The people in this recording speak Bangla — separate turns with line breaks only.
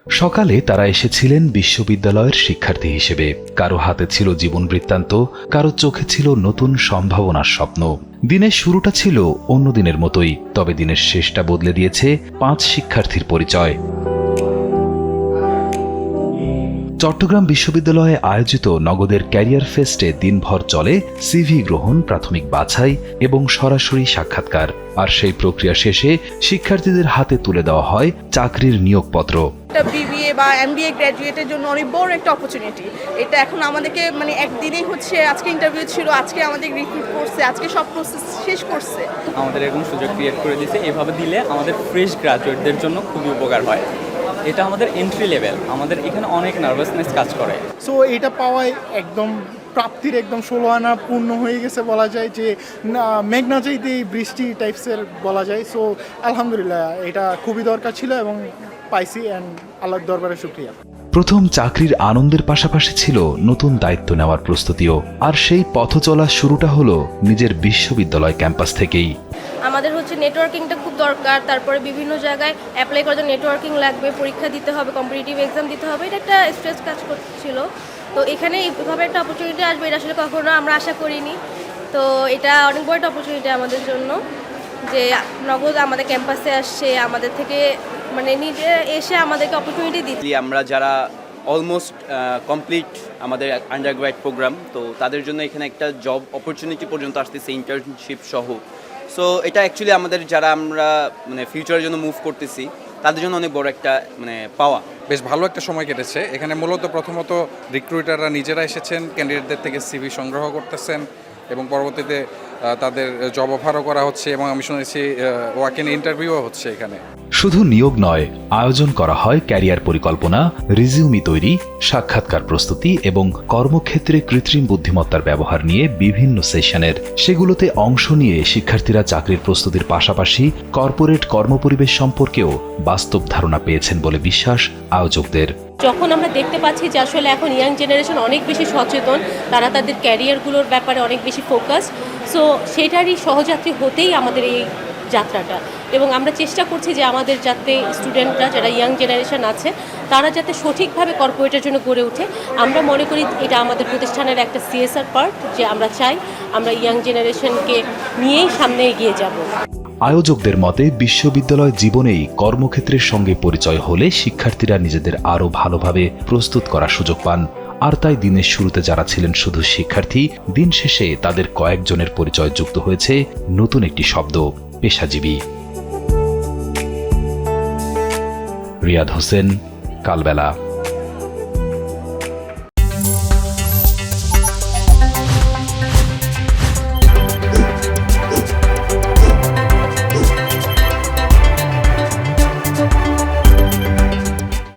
সকালে তারা এসেছিলেন বিশ্ববিদ্যালয়ের শিক্ষার্থী হিসেবে। কারো হাতে ছিল জীবন বৃত্তান্ত, কারো চোখে ছিল নতুন সম্ভাবনার স্বপ্ন। দিনের শুরুটা ছিল অন্য দিনের মতোই, তবে দিনের শেষটা বদলে দিয়েছে 5 শিক্ষার্থীর পরিচয়। চট্টগ্রাম বিশ্ববিদ্যালয়ে আয়োজিত নগদের ক্যারিয়ার ফেস্টে দিনভর চলে সিভি গ্রহণ, প্রাথমিক বাছাই এবং সরাসরি সাক্ষাৎকার। আর সেই প্রক্রিয়া শেষে শিক্ষার্থীদের হাতে তুলে দেওয়া হয় চাকরির নিয়োগপত্র।
বিবিএ বা এমবিএ গ্র্যাজুয়েটের জন্য অনেক বড় একটা অপরচুনিটি। এটা এখন আমাদেরকে একদিনেই হচ্ছে, আজকে ইন্টারভিউ ছিল, আজকে আমাদের রিক্রুট করছে, আজকে সব প্রসেস শেষ করছে।
আমাদের এরকম সুযোগ ক্রিয়েট করে দিয়েছে। এভাবে দিলে আমাদের ফ্রেশ গ্র্যাজুয়েটদের জন্য খুবই উপকার হয়। এটা আমাদের এন্ট্রি লেভেল, আমাদের এখানে অনেক নার্ভাসনেস কাজ করে।
সো এটা পাওয়ায় একদম প্রাপ্তির একদম 16 আনা পূর্ণ হয়ে গেছে বলা যায়, যে মেঘনা চাইতে বৃষ্টি টাইপসের বলা যায়। সো আলহামদুলিল্লাহ, এটা খুবই দরকার ছিল এবং পাইছি, অ্যান্ড আল্লাহর দরবারে শুকরিয়া।
প্রথম চাকরির আনন্দের পাশাপাশি ছিল নতুন দায়িত্ব নেওয়ার প্রস্তুতিও। আর সেই পথ চলা শুরুটা হলো নিজের বিশ্ববিদ্যালয় ক্যাম্পাস থেকেই।
আমাদের হচ্ছে নেটওয়ার্কিংটা খুব দরকার, তারপরে বিভিন্ন জায়গায় অ্যাপ্লাই করার জন্য নেটওয়ার্কিং লাগবে, পরীক্ষা দিতে হবে, কম্পিটিটিভ এক্সাম দিতে হবে। এটা একটা স্ট্রেস কাজ করছিল। তো এখানে এইভাবে একটা অপরচুনিটি আসবে, এটা আসলে কখনো আমরা আশা করিনি। তো এটা অনেক বড় একটা অপরচুনিটি আমাদের জন্য, যে নগদ আমাদের ক্যাম্পাসে আসছে, আমাদের থেকে নিজে এসে আমাদেরকে অপরচুনিটি দিচ্ছে।
আমরা যারা অলমোস্ট কমপ্লিট আমাদের আন্ডারগ্র্যাড প্রোগ্রাম, তো তাদের জন্য এখানে একটা জব অপরচুনিটি পর্যন্ত আসতেছে, ইন্টার্নশিপ সহ। সো এটা অ্যাকচুয়ালি আমাদের যারা আমরা ফিউচারের জন্য মুভ করতেছি তাদের জন্য অনেক বড় একটা পাওয়া।
বেশ ভালো একটা সময় কেটেছে এখানে। মূলত প্রথমত রিক্রুটাররা নিজেরা এসেছেন, ক্যান্ডিডেটদের থেকে সিভি সংগ্রহ করতেছেন এবং পরবর্তীতে তাদের জব অফারও করা হচ্ছে এবং আমি শুনেছি ওয়াক ইন ইন্টারভিউও হচ্ছে এখানে।
শুধু নিয়োগ নয়, আয়োজন করা হয় ক্যারিয়ার পরিকল্পনা, রিজিউমি তৈরি, সাক্ষাৎকার প্রস্তুতি এবং কর্মক্ষেত্রে কৃত্রিম বুদ্ধিমত্তার ব্যবহার নিয়ে বিভিন্ন সেশনের। সেগুলোতে অংশ নিয়ে শিক্ষার্থীরা চাকরির প্রস্তুতির পাশাপাশি কর্পোরেট কর্মপরিবেশ সম্পর্কেও বাস্তব ধারণা পেয়েছেন বলে বিশ্বাস আয়োজকদের।
যখন আমরা দেখতে পাচ্ছি যে আসলে এখন ইয়াং জেনারেশন অনেক বেশি সচেতন, তারা তাদের ক্যারিয়ারগুলোর ব্যাপারে অনেক বেশি ফোকাস, সো সেটারই সহযাত্রী হতেই আমাদের এই যাত্রাটা। এবং আমরা চেষ্টা করছি যে আমাদের যাতে স্টুডেন্টরা যারা ইয়াং জেনারেশন আছে তারা যাতে সঠিকভাবে কর্পোরেটের জন্য গড়ে ওঠে। আমরা মনে করি এটা আমাদের প্রতিষ্ঠানের একটা সিএসআর পার্ট, যে আমরা চাই আমরা ইয়াং জেনারেশনকে নিয়েই সামনে এগিয়ে যাব।
আয়োজকদের মতে বিশ্ববিদ্যালয় জীবনেই কর্মক্ষেত্রের সঙ্গে পরিচয় হলে শিক্ষার্থীরা নিজেদের আরও ভালোভাবে প্রস্তুত করার সুযোগ পান। আর তাই দিনের শুরুতে যারা ছিলেন শুধু শিক্ষার্থী, দিন শেষে তাদের কয়েকজনের পরিচয় যুক্ত হয়েছে নতুন একটি শব্দ, পেশাজীবী। রিয়াদ হোসেন, কালবেলা।